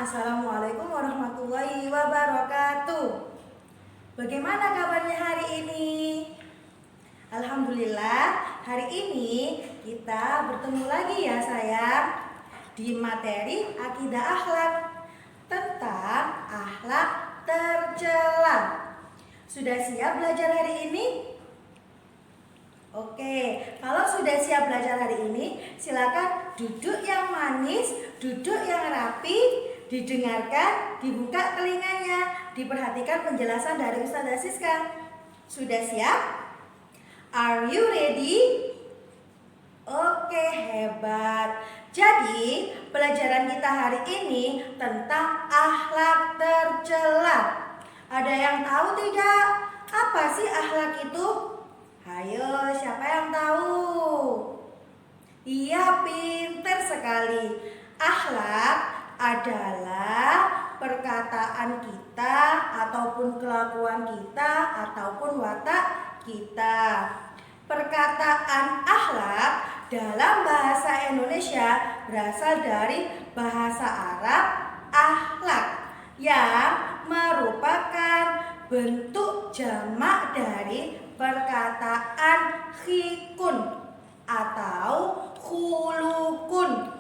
Assalamualaikum warahmatullahi wabarakatuh. Bagaimana kabarnya hari ini? Alhamdulillah, hari ini kita bertemu lagi ya sayang di materi akidah akhlak tentang akhlak tercela. Sudah siap belajar hari ini? Oke, kalau sudah siap belajar hari ini, silakan duduk yang manis, duduk yang rapi, didengarkan, dibuka telinganya, diperhatikan penjelasan dari Ustazah Siska. Sudah siap? Are you ready? Oke, hebat. Jadi, pelajaran kita hari ini tentang akhlak tercela. Ada yang tahu tidak? Apa sih akhlak itu? Ayo, siapa yang tahu? Iya, pinter sekali. Akhlak adalah perkataan kita ataupun kelakuan kita ataupun watak kita. Perkataan akhlak dalam bahasa Indonesia berasal dari bahasa Arab akhlak yang merupakan bentuk jamak dari perkataan khikun atau khulukun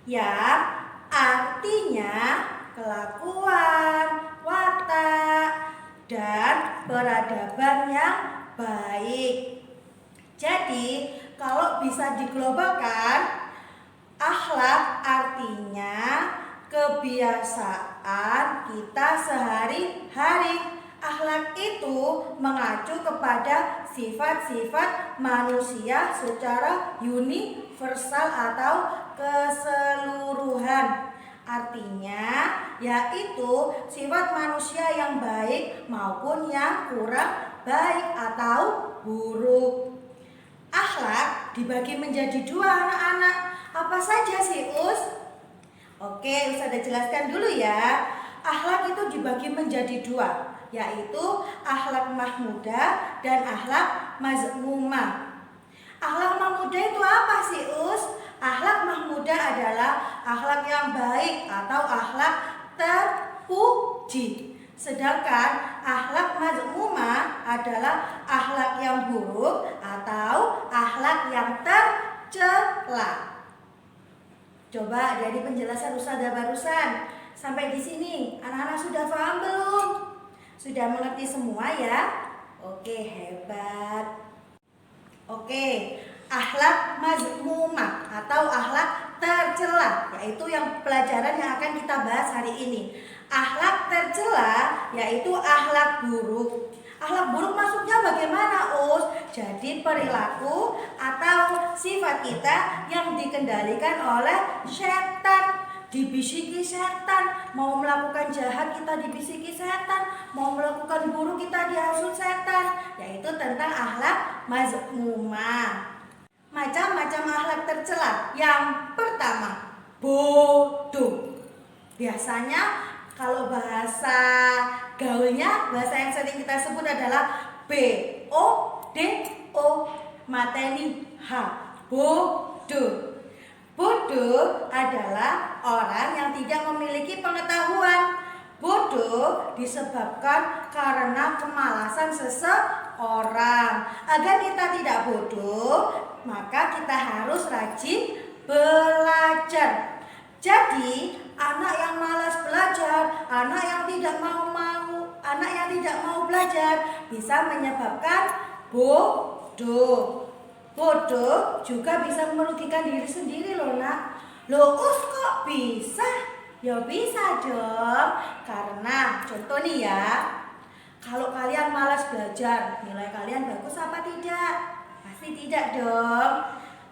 yang artinya kelakuan, watak, dan peradaban yang baik. Jadi, kalau bisa diglobalkan, akhlak artinya kebiasaan kita sehari-hari. Akhlak itu mengacu kepada sifat-sifat manusia secara universal atau keseluruhan. Artinya yaitu sifat manusia yang baik maupun yang kurang baik atau buruk. Akhlak dibagi menjadi dua anak-anak. Apa saja sih Us? Oke, Ustazah jelaskan dulu ya. Akhlak itu dibagi menjadi dua, yaitu akhlak mahmudah dan akhlak mazmumah. Akhlak mahmudah itu apa sih Us? Akhlak mahmudah adalah akhlak yang baik atau akhlak terpuji. Sedangkan akhlak mazmumah adalah akhlak yang buruk atau akhlak yang tercela. Coba dari penjelasan Ustazah barusan sampai di sini, anak-anak sudah paham belum? Sudah mengerti semua ya? Oke, hebat. Oke, akhlak mazmumah atau akhlak tercela, yaitu yang pelajaran yang akan kita bahas hari ini. Akhlak tercela yaitu akhlak buruk. Akhlak buruk maksudnya bagaimana, Us? Jadi perilaku atau sifat kita yang dikendalikan oleh setan. Dibisiki setan, mau melakukan jahat kita dibisiki setan, mau melakukan buruk kita dihasut setan, yaitu tentang akhlak mazmumah. Macam-macam akhlak tercela. Yang pertama, bodoh. Biasanya kalau bahasa gaulnya, bahasa yang sering kita sebut adalah BODO, mateni H, bodoh. Bodoh adalah orang yang tidak memiliki pengetahuan. Bodoh disebabkan karena kemalasan seseorang. Agar kita tidak bodoh, maka kita harus rajin belajar. Jadi, anak yang malas belajar, anak yang tidak mau belajar bisa menyebabkan bodoh. Bodoh juga bisa merugikan diri sendiri loh nak. Loh Us kok bisa? Ya bisa dong. Karena contoh nih ya, kalau kalian malas belajar, nilai kalian bagus apa tidak? Pasti tidak dong.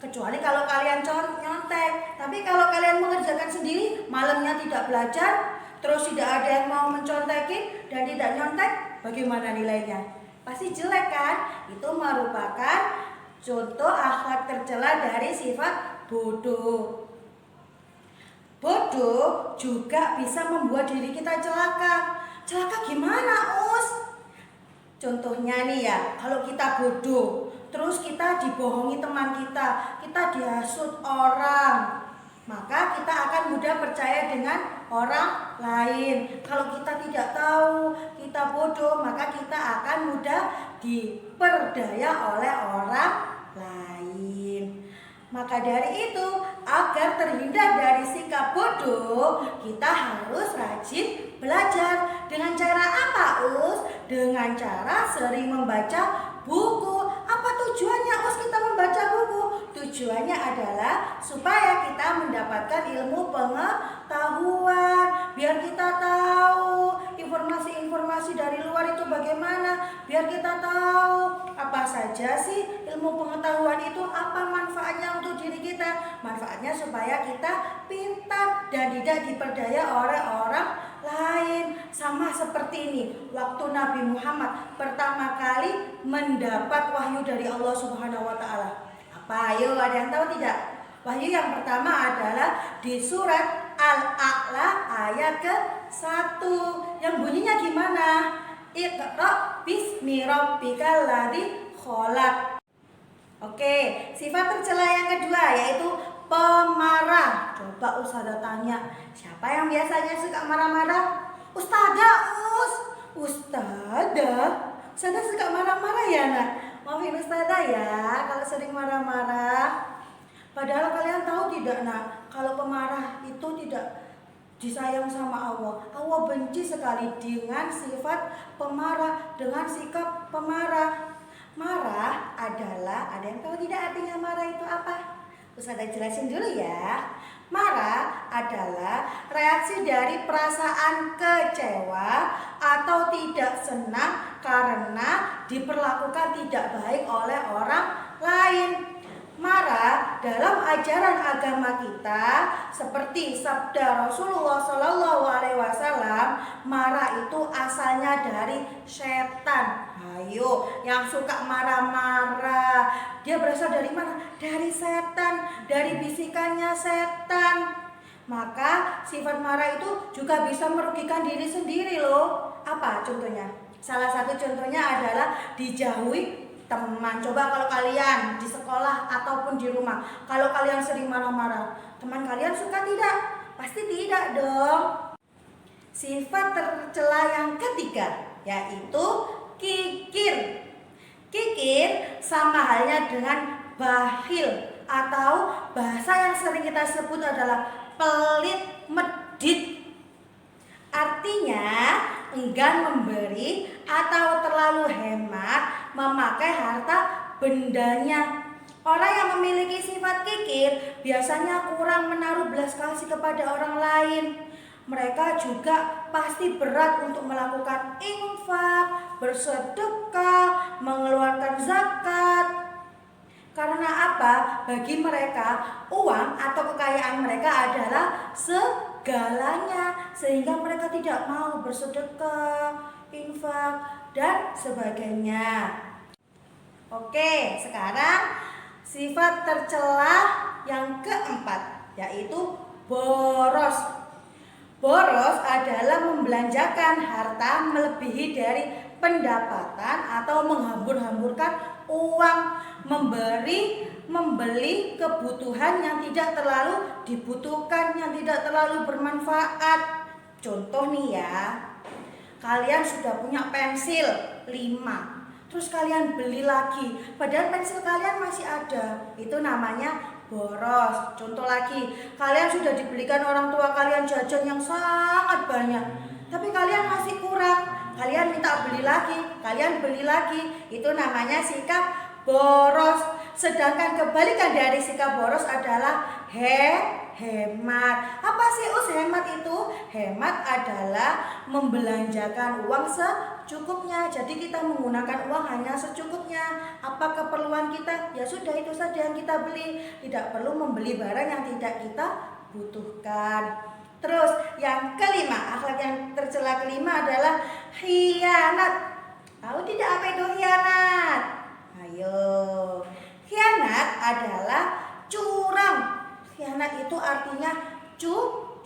Kecuali kalau kalian nyontek. Tapi kalau kalian mengerjakan sendiri, malamnya tidak belajar, terus tidak ada yang mau mencontekin dan tidak nyontek, bagaimana nilainya? Pasti jelek kan? Itu merupakan contoh akhlak tercela dari sifat bodoh. Bodoh juga bisa membuat diri kita celaka. Celaka gimana, Us? Contohnya nih ya, kalau kita bodoh, terus kita dibohongi teman kita dihasut orang, maka kita akan mudah mudah percaya dengan orang lain. Kalau kita tidak tahu, kita bodoh, maka kita akan mudah diperdaya oleh orang lain. Maka dari itu, agar terhindar dari sikap bodoh, kita harus rajin belajar. Dengan cara apa, Us? Dengan cara sering membaca buku. Apa tujuannya, Us, kita membaca buku? Tujuannya adalah supaya kita mendapatkan ilmu pengetahuan, biar kita tahu informasi-informasi dari luar itu bagaimana, biar kita tahu apa saja sih ilmu pengetahuan itu, apa manfaatnya untuk diri kita. Manfaatnya supaya kita pintar dan tidak diperdaya oleh orang lain. Sama seperti ini, waktu Nabi Muhammad pertama kali mendapat wahyu dari Allah Subhanahu wa Ta'ala. Apa? Ayo, ada yang tahu tidak? Wahyu yang pertama adalah di surat Al-A'la ayat ke-1 yang bunyinya gimana? Iqra bismi rabbikal ladzi khalaq. Oke, sifat tercela yang kedua yaitu pemarah. Coba Ustazah tanya, siapa yang biasanya suka marah-marah? Ustazah, Ustazah suka marah-marah ya, Nak? Maafin Ustazah ya kalau sering marah-marah. Padahal kalian tahu tidak, Nak, kalau pemarah itu tidak disayang sama Allah. Allah benci sekali dengan sifat pemarah, dengan sikap pemarah. Marah adalah, ada yang tahu tidak artinya marah itu apa? Ustazah jelasin dulu ya. Marah adalah reaksi dari perasaan kecewa atau tidak senang karena diperlakukan tidak baik oleh orang lain. Marah dalam ajaran agama kita seperti sabda Rasulullah SAW, marah itu asalnya dari setan. Ayo, yang suka marah-marah, dia berasal dari mana? Dari setan, dari bisikannya setan. Maka sifat marah itu juga bisa merugikan diri sendiri loh. Apa contohnya? Salah satu contohnya adalah dijauhi teman. Coba kalau kalian di sekolah ataupun di rumah, kalau kalian sering marah-marah, teman kalian suka tidak? Pasti tidak dong. Sifat tercela yang ketiga yaitu kikir. Kikir sama halnya dengan bakhil, atau bahasa yang sering kita sebut adalah pelit medit. Artinya enggan memberi atau terlalu hemat memakai harta bendanya. Orang yang memiliki sifat kikir biasanya kurang menaruh belas kasih kepada orang lain. Mereka juga pasti berat untuk melakukan infak, bersedekah, mengeluarkan zakat. Karena apa? Bagi mereka, uang atau kekayaan mereka adalah segalanya, sehingga mereka tidak mau bersedekah, infak, dan sebagainya. Oke, sekarang sifat tercela yang keempat yaitu boros. Boros adalah membelanjakan harta melebihi dari pendapatan atau menghambur-hamburkan uang, membeli kebutuhan yang tidak terlalu dibutuhkan, yang tidak terlalu bermanfaat. Contoh nih ya, kalian sudah punya pensil 5, terus kalian beli lagi, padahal pensil kalian masih ada. Itu namanya boros. Contoh lagi, kalian sudah dibelikan orang tua kalian jajan yang sangat banyak, tapi kalian masih kurang, kalian minta beli lagi, kalian beli lagi. Itu namanya sikap boros. Sedangkan kebalikan dari sikap boros adalah hemat. Apa sih hemat itu? Hemat adalah membelanjakan uang secukupnya. Jadi kita menggunakan uang hanya secukupnya. Apa keperluan kita? Ya sudah, itu saja yang kita beli. Tidak perlu membeli barang yang tidak kita butuhkan. Terus yang kelima, akhlak yang tercela kelima adalah khianat. Tahu tidak apa itu khianat? Ayo. Khianat adalah curang. Khianat itu artinya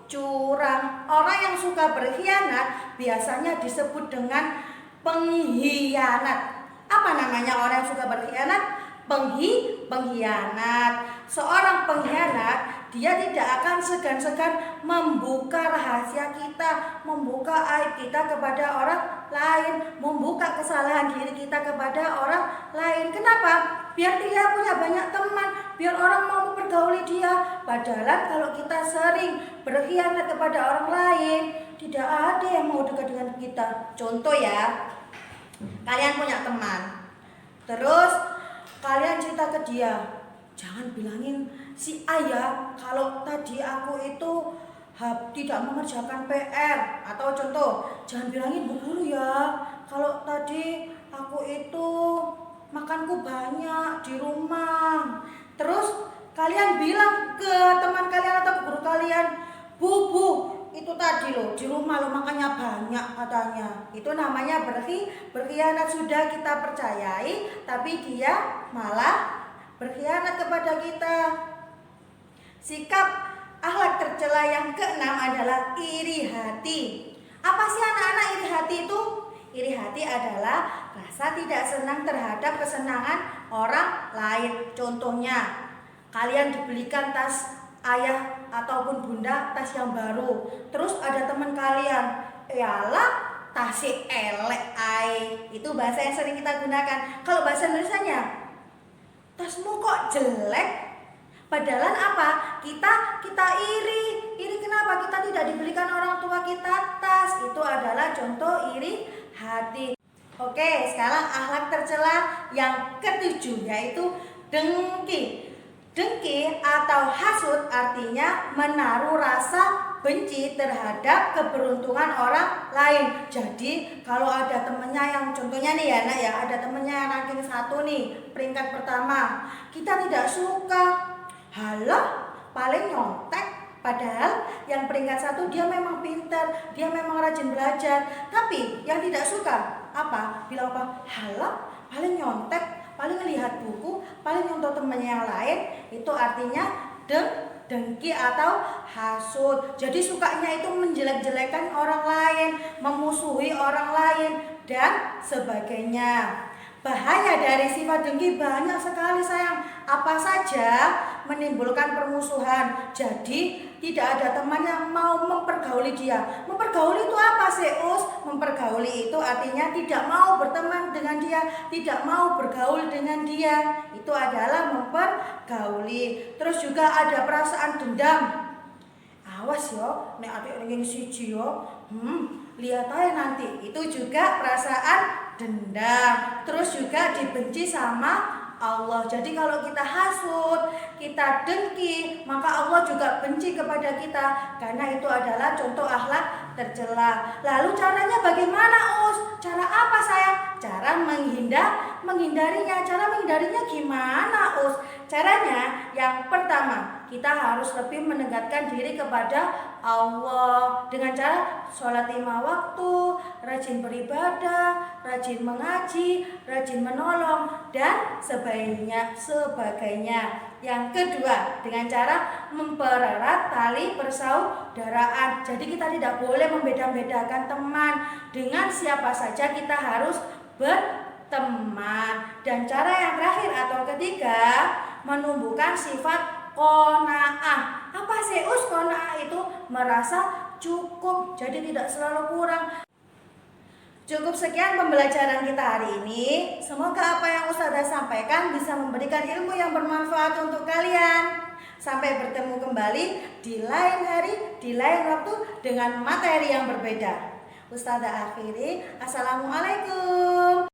curang. Orang yang suka berkhianat biasanya disebut dengan pengkhianat. Apa namanya orang yang suka berkhianat? Pengkhianat. Seorang pengkhianat dia tidak akan segan-segan membuka rahasia kita, membuka aib kita kepada orang lain, membuka kesalahan diri kita kepada orang lain. Kenapa? Biar dia punya banyak teman, biar orang mau mempergauli dia. Padahal kalau kita sering berkhianat kepada orang lain, tidak ada yang mau dekat dengan kita. Contoh ya, kalian punya teman, terus kalian cerita ke dia, jangan bilangin si ayah kalau tadi aku itu tidak mengerjakan PR. Atau contoh, jangan bilangin bu guru ya kalau tadi aku itu makanku banyak di rumah. Terus kalian bilang ke teman kalian atau guru kalian, bu itu tadi loh di rumah lo makannya banyak katanya. Itu namanya berkhianat. Sudah kita percayai tapi dia malah berkhianat kepada kita. Sikap akhlak tercela yang keenam adalah iri hati. Apa sih anak-anak iri hati itu? Iri hati adalah rasa tidak senang terhadap kesenangan orang lain. Contohnya, kalian dibelikan tas ayah ataupun bunda, tas yang baru. Terus ada teman kalian, yalah tasnya elek ai. Itu bahasa yang sering kita gunakan. Kalau bahasa Indonesianya, tasmu kok jelek? Padahal apa? Kita iri. Iri kenapa? Kita tidak dibelikan orang tua kita tas. Itu adalah contoh iri hati. Oke, sekarang akhlak tercela yang ketujuh yaitu dengki. Dengki atau hasud artinya menaruh rasa benci terhadap keberuntungan orang lain. Jadi kalau ada temennya yang contohnya nih ya nak ya, ada temennya yang ranking 1 nih, peringkat pertama, kita tidak suka. Halah, paling nyontek. Padahal yang peringkat 1 dia memang pintar, dia memang rajin belajar. Tapi yang tidak suka apa? Bilang apa? Halah, paling nyontek, paling lihat buku, paling nyontoh temannya yang lain. Itu artinya dengki atau hasud. Jadi sukanya itu menjelek-jelekan orang lain, memusuhi orang lain dan sebagainya. Bahaya dari sifat dengki banyak sekali sayang. Apa saja menimbulkan permusuhan. Jadi tidak ada teman yang mau mempergauli dia. Mempergauli itu apa sih Us? Mempergauli itu artinya tidak mau berteman dengan dia, tidak mau bergaul dengan dia. Itu adalah mempergauli. Terus juga ada perasaan dendam. Awas yo, nek atik ngene siji yo. Lihat aja nanti. Itu juga perasaan dendam. Terus juga dibenci sama Allah. Jadi kalau kita hasud, kita dengki, maka Allah juga benci kepada kita. Karena itu adalah contoh akhlak tercela. Lalu caranya bagaimana Us? Cara apa sayang? Cara menghindarinya. Cara menghindarinya gimana Us? Caranya yang pertama, kita harus lebih mendekatkan diri kepada Allah dengan cara sholat 5 waktu, rajin beribadah, rajin mengaji, rajin menolong dan sebagainya. Yang kedua, dengan cara mempererat tali persaudaraan. Jadi kita tidak boleh membeda-bedakan teman. Dengan siapa saja kita harus berteman. Dan cara yang terakhir atau ketiga, menumbuhkan sifat qanaah. Apa sih Us? Qanaah itu merasa cukup, jadi tidak selalu kurang. Cukup sekian pembelajaran kita hari ini. Semoga apa yang Ustazah sampaikan bisa memberikan ilmu yang bermanfaat untuk kalian. Sampai bertemu kembali di lain hari, di lain waktu dengan materi yang berbeda. Ustazah akhiri, assalamualaikum.